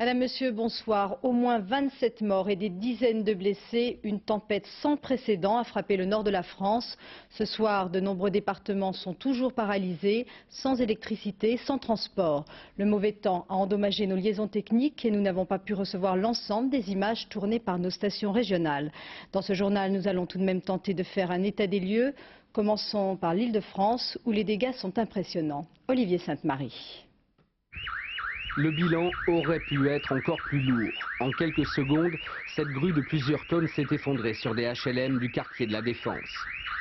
Madame, Monsieur, bonsoir. Au moins 27 morts et des dizaines de blessés. Une tempête sans précédent a frappé le nord de la France. Ce soir, de nombreux départements sont toujours paralysés, sans électricité, sans transport. Le mauvais temps a endommagé nos liaisons techniques et nous n'avons pas pu recevoir l'ensemble des images tournées par nos stations régionales. Dans ce journal, nous allons tout de même tenter de faire un état des lieux. Commençons par l'Île-de-France, où les dégâts sont impressionnants. Olivier Sainte-Marie. Le bilan aurait pu être encore plus lourd. En quelques secondes, cette grue de plusieurs tonnes s'est effondrée sur des HLM du quartier de la Défense.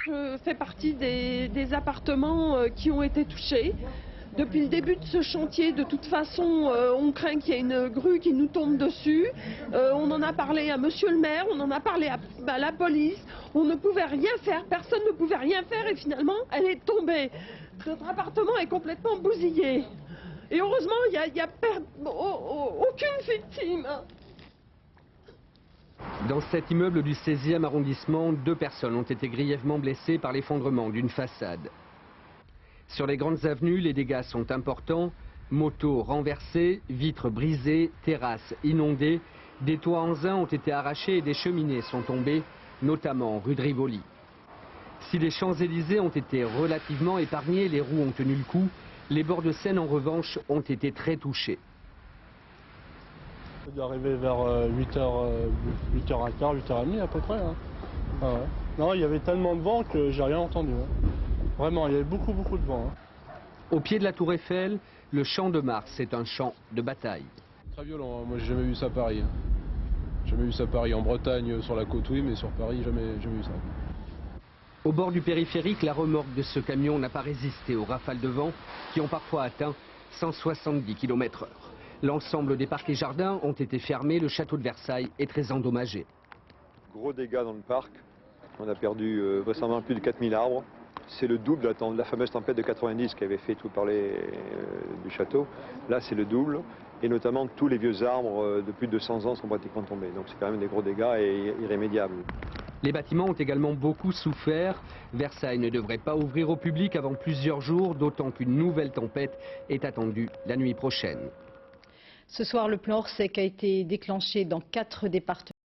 Je fais partie des appartements qui ont été touchés. Depuis le début de ce chantier, de toute façon, on craint qu'il y ait une grue qui nous tombe dessus. On en a parlé à monsieur le maire, on en a parlé à la police. On ne pouvait rien faire, personne ne pouvait rien faire et finalement, elle est tombée. Notre appartement est complètement bousillé. Et heureusement, il n'y a aucune victime. Dans cet immeuble du 16e arrondissement, 2 personnes ont été grièvement blessées par l'effondrement d'une façade. Sur les grandes avenues, les dégâts sont importants. Motos renversées, vitres brisées, terrasses inondées. Des toits en zinc ont été arrachés et des cheminées sont tombées, notamment rue de Rivoli. Si les Champs-Élysées ont été relativement épargnés, les roues ont tenu le coup. Les bords de Seine, en revanche, ont été très touchés. Ça doit arriver vers 8h15, 8h30 à peu près. Hein. Ah ouais. Non, il y avait tellement de vent que j'ai rien entendu. Hein. Vraiment, il y avait beaucoup de vent. Hein. Au pied de la Tour Eiffel, le Champ de Mars est un champ de bataille. Très violent, hein. Moi j'ai jamais vu ça à Paris. Jamais vu ça à Paris. En Bretagne, sur la côte, oui, mais sur Paris, jamais vu ça. Au bord du périphérique, la remorque de ce camion n'a pas résisté aux rafales de vent qui ont parfois atteint 170 km/h. L'ensemble des parcs et jardins ont été fermés, le château de Versailles est très endommagé. Gros dégâts dans le parc, on a perdu vraisemblablement plus de 4000 arbres. C'est le double de la fameuse tempête de 90 qui avait fait tout parler du château. Là c'est le double et notamment tous les vieux arbres de plus de 200 ans sont pratiquement tombés. Donc c'est quand même des gros dégâts et irrémédiables. Les bâtiments ont également beaucoup souffert. Versailles ne devrait pas ouvrir au public avant plusieurs jours, d'autant qu'une nouvelle tempête est attendue la nuit prochaine. Ce soir, le plan Orsec a été déclenché dans 4 départements.